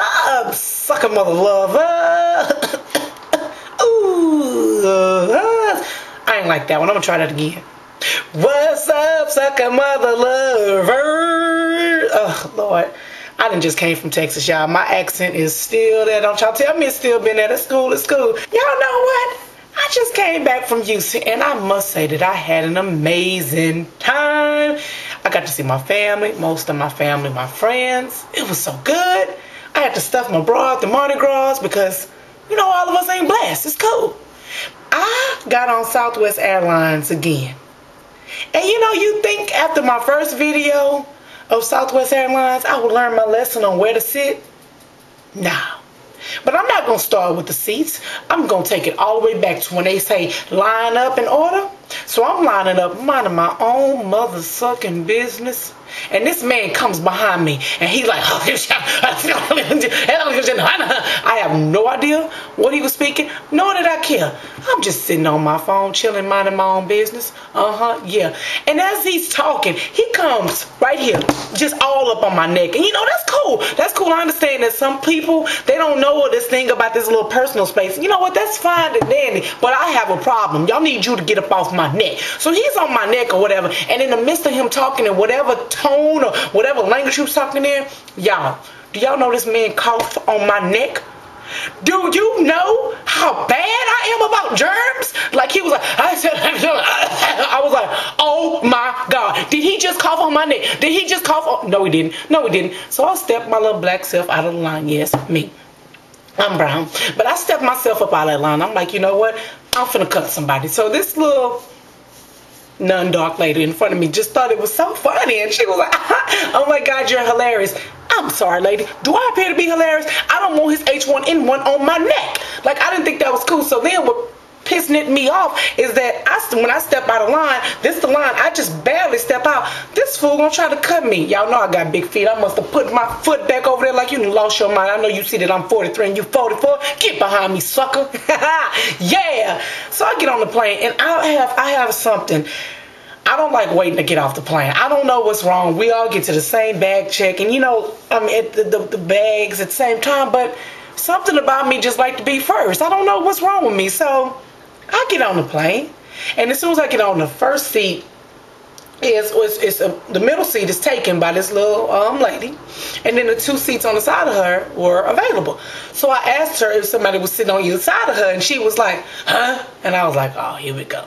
up, sucker mother lover? Ooh, I ain't like that one. I'm gonna try that again. What's up, sucker mother lover? Oh, Lord. I done just came from Texas, y'all. My accent is still there. Don't y'all tell me it's still been there. That's cool, it's cool. Y'all know what? I just came back from Houston, and I must say that I had an amazing time. I got to see my family, most of my family, my friends. It was so good. I had to stuff my bra at the Mardi Gras because, you know, all of us ain't blessed. It's cool. I got on Southwest Airlines again. And you know, you think after my first video of Southwest Airlines, I would learn my lesson on where to sit? Nah. But I'm not going to start with the seats. I'm going to take it all the way back to when they say line up in order. So I'm lining up, minding my own mother-sucking business. And this man comes behind me, and he's like, I have no idea what he was speaking, nor did I care. I'm just sitting on my phone, chilling, minding my own business. Yeah. And as he's talking, he comes right here, just all up on my neck. And you know, that's cool. That's cool. I understand that some people, they don't know this thing about this little personal space. You know what? That's fine and dandy, but I have a problem. Y'all need you to get up off my neck. So he's on my neck or whatever, and in the midst of him talking in whatever tone or whatever language he was talking in, y'all, do y'all know this man coughed on my neck? Do you know how bad I am about germs? Like he was like, I was like, oh my God, did he just cough on my neck? Did he just cough on? No, he didn't. No, he didn't. So I stepped my little black self out of the line. Yes, me. I'm brown. But I stepped myself up out of that line. I'm like, you know what? I'm finna cut somebody. So this little non-dark lady in front of me just thought it was so funny, and she was like, oh my God, you're hilarious. I'm sorry, lady, do I appear to be hilarious? I don't want his H1N1 on my neck. Like, I didn't think that was cool. So then what pissing me off is that when I step out of line, this is the line, I just barely step out, this fool gonna try to cut me. Y'all know I got big feet. I must have put my foot back over there like you lost your mind. I know you see that I'm 43 and you 44. Get behind me, sucker. Yeah. So I get on the plane, and I have something. I don't like waiting to get off the plane. I don't know what's wrong. We all get to the same bag check, and you know, I mean, the bags at the same time, but something about me just like to be first. I don't know what's wrong with me. So I get on the plane, and as soon as I get on the first seat, the middle seat is taken by this little lady, and then the two seats on the side of her were available. So I asked her if somebody was sitting on either side of her, and she was like, huh? And I was like, oh, here we go.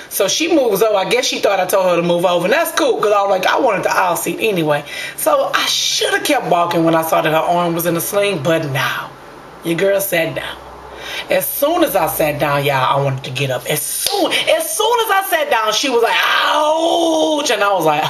So she moves over. I guess she thought I told her to move over, and that's cool because I was like, I wanted the aisle seat anyway. So I should have kept walking when I saw that her arm was in a sling, but now your girl sat down. As soon as I sat down, y'all, I wanted to get up. As soon as I sat down, she was like, ouch, and I was like,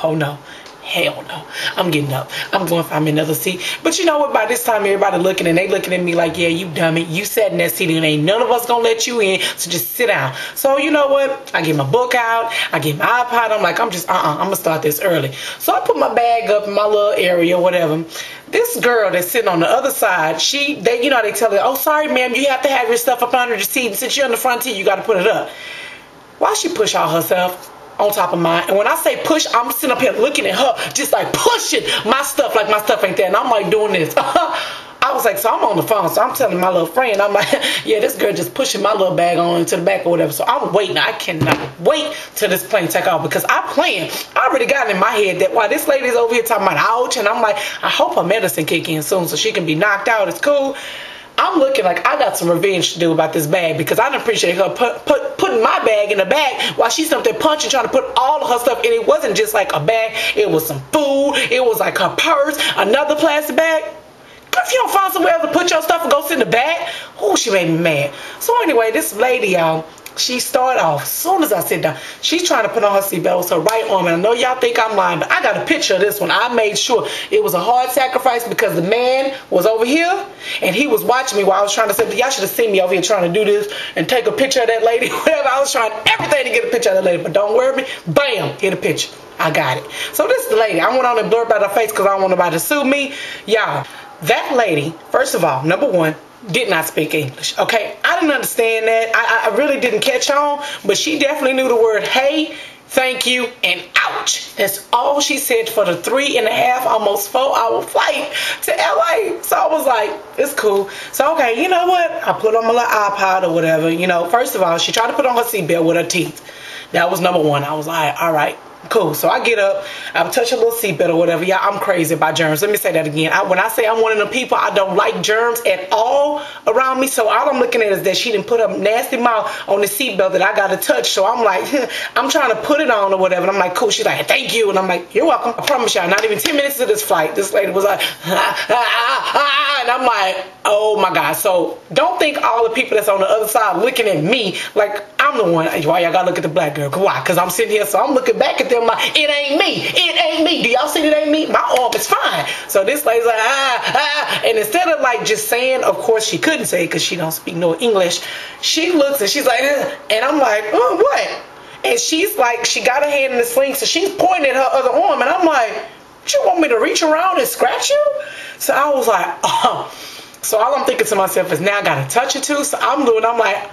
oh no. Hell no. I'm getting up. I'm going to find me another seat. But you know what? By this time, everybody looking, and they looking at me like, yeah, you dummy. You sat in that seat, and ain't none of us going to let you in, so just sit down. So you know what? I get my book out. I get my iPod. I'm like, I'm going to start this early. So I put my bag up in my little area, whatever. This girl that's sitting on the other side, you know, they tell her, oh, sorry, ma'am, you have to have your stuff up under the seat, and since you're on the front seat, you got to put it up. Why she push all herself on top of mine? And when I say push, I'm sitting up here looking at her, just like pushing my stuff like my stuff ain't there. And I'm like doing this. I was like, so I'm on the phone. So I'm telling my little friend, I'm like, yeah, this girl just pushing my little bag on into the back or whatever. So I'm waiting. I cannot wait till this plane take off because I already got it in my head that while this lady's over here talking about ouch, and I'm like, I hope her medicine kick in soon so she can be knocked out. It's cool. I'm looking like I got some revenge to do about this bag because I didn't appreciate her putting my bag in the bag while she's up there punching, trying to put all of her stuff in. It wasn't just like a bag. It was some food. It was like her purse, another plastic bag. If you don't find somewhere else to put your stuff and go sit in the bag, oh, she made me mad. So anyway, this lady, y'all, she started off, as soon as I sit down, she's trying to put on her seatbelt with her right arm. And I know y'all think I'm lying, but I got a picture of this one. I made sure it was a hard sacrifice because the man was over here and he was watching me while I was trying to sit. Y'all should have seen me over here trying to do this and take a picture of that lady. Whatever, I was trying everything to get a picture of that lady, but don't worry me. Bam, get a picture. I got it. So this is the lady. I went on and blurred out her face because I don't want nobody to sue me. Y'all, that lady, first of all, number one, did not speak English. Okay, I didn't understand that. I really didn't catch on, but she definitely knew the word hey, thank you, and ouch. That's all she said for the 3.5, almost 4 hour flight to LA. So I was like, it's cool. So, okay, you know what? I put on my little iPod or whatever. You know, first of all, she tried to put on her seatbelt with her teeth. That was number one. I was like, all right, cool. So I get up, I touch a little seatbelt or whatever. Yeah, I'm crazy about germs. Let me say that again. When I say I'm one of the people, I don't like germs at all around me. So all I'm looking at is that she didn't put a nasty mouth on the seatbelt that I got to touch. So I'm like, I'm trying to put it on or whatever. And I'm like, cool. She's like, thank you. And I'm like, you're welcome. I promise y'all, not even 10 minutes of this flight, this lady was like, and I'm like, oh my God. So don't think all the people that's on the other side looking at me like I'm the one. Why y'all gotta look at the black girl? Why? Because I'm sitting here, so I'm looking back at them like, it ain't me. It ain't me. Do y'all see it ain't me? My arm is fine. So this lady's like, and instead of like just saying, of course she couldn't say it because she don't speak no English, she looks and she's like, and I'm like, oh, what? And she's like, she got her hand in the sling, so she's pointing at her other arm, and I'm like, you want me to reach around and scratch you? So I was like, oh. So all I'm thinking to myself is, now I gotta touch it too. So I'm like,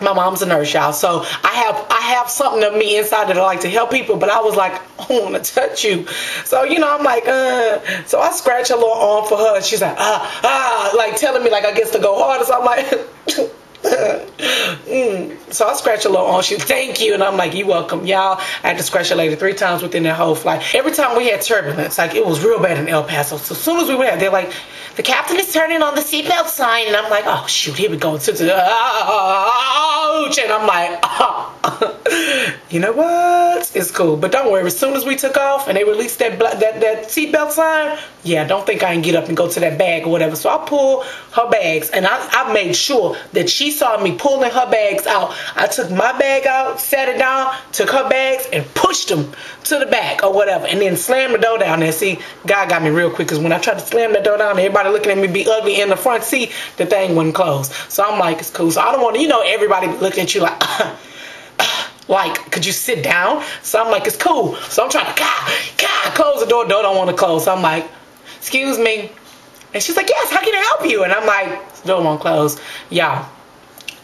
my mom's a nurse, y'all. So I have something of me inside that I like to help people, but I was like, I don't want to touch you. So, you know, I'm like, so I scratch her little arm for her. And she's like, like telling me like I guess to go harder. So I'm like, So I scratch a little arm. She, thank you. And I'm like, you welcome. Y'all, I had to scratch a lady 3 times within that whole flight. Every time we had turbulence, like it was real bad in El Paso. So as soon as we were there, they're like, the captain is turning on the seatbelt sign. And I'm like, oh, shoot, here we go. And I'm like, you know what? It's cool. But don't worry. As soon as we took off and they released that seatbelt sign, yeah, don't think I can get up and go to that bag or whatever. So I pulled her bags, and I made sure that she saw me pulling her bags out. I took my bag out, sat it down, took her bags, and pushed them to the back or whatever, and then slammed the door down there. See, God got me real quick, because when I tried to slam that door down, everybody looking at me be ugly in the front seat, the thing wasn't closed. So I'm like, it's cool. So I don't want to, you know, everybody looking at you like, like, could you sit down? So I'm like, it's cool. So I'm trying to close the door. Door don't want to close. So I'm like, excuse me. And she's like, yes, how can I help you? And I'm like, the door won't close. Y'all,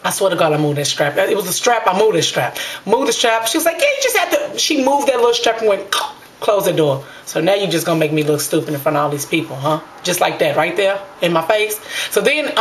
I swear to God, I moved that strap. It was a strap. I moved the strap. Moved the strap. She was like, yeah, you just have to. She moved that little strap and went, close the door. So now you're just going to make me look stupid in front of all these people, huh? Just like that right there in my face. So then,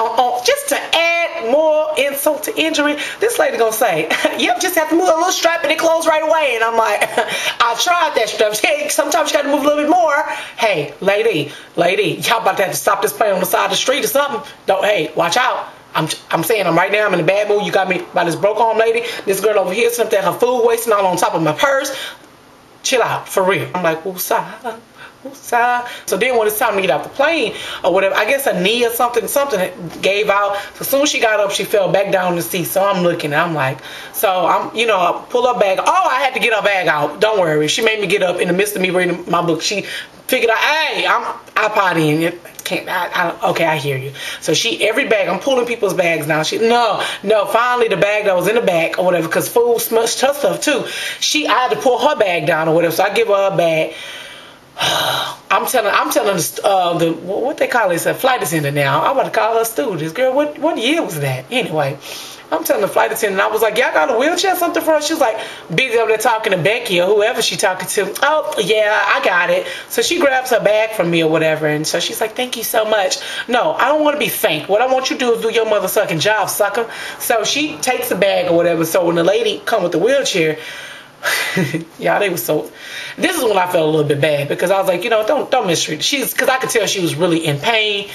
just to add more insult to injury, this lady going to say, yep, just have to move a little strap and it closed right away. And I'm like, I tried that strap. Hey, sometimes you got to move a little bit more. Hey, lady, y'all about to have to stop this plane on the side of the street or something. Don't, hey, watch out. I'm saying I'm right now. I'm in a bad mood. You got me by this broke arm lady. This girl over here sitting there, her food wasting all on top of my purse. Chill out, for real. I'm like, woosah, woosah. So then when it's time to get off the plane or whatever, I guess a knee or something gave out. So as soon as she got up, she fell back down the seat. So I'm looking, I'm like, so I'm, you know, I pull her bag. Oh, I had to get her bag out. Don't worry. She made me get up in the midst of me reading my book. She figured out, hey, I'm iPod in. Okay, I hear you. So every bag, I'm pulling people's bags now. No, finally the bag that was in the back or whatever, because food smushed her stuff too. I had to pull her bag down or whatever. So I give her a bag. I'm telling what they call it, a flight attendant now. I'm about to call her stewardess. Girl, what year was that? Anyway, I'm telling the flight attendant, I was like, y'all got a wheelchair or something for her? She was like, busy over there talking to Becky or whoever she talking to. Oh, yeah, I got it. So she grabs her bag from me or whatever, and so she's like, thank you so much. No, I don't want to be fake. What I want you to do is do your mother sucking job, sucker. So she takes the bag or whatever. So when the lady come with the wheelchair, yeah, they were so. This is when I felt a little bit bad, because I was like, you know, don't mistreat her. Because I could tell she was really in pain.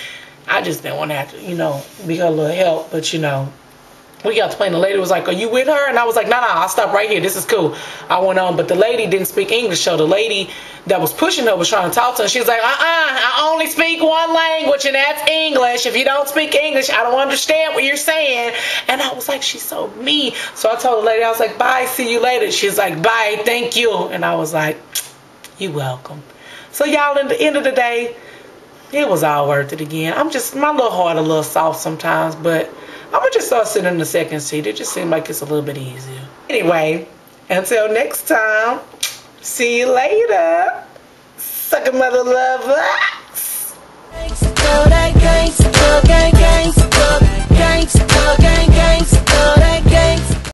I just didn't want to have to, you know, be her little help. But you know, we got to play, and the lady was like, are you with her? And I was like, no, I'll stop right here. This is cool. I went on, but the lady didn't speak English, so the lady that was pushing her was trying to talk to her. She was like, I only speak one language, and that's English. If you don't speak English, I don't understand what you're saying. And I was like, she's so mean. So I told the lady, I was like, bye, see you later. She's like, bye, thank you. And I was like, you welcome. So y'all, in the end of the day, it was all worth it again. My little heart a little soft sometimes, but I'm going to just start sitting in the second seat. It just seemed like it's a little bit easier. Anyway, until next time, see you later. Suck a mother lovers.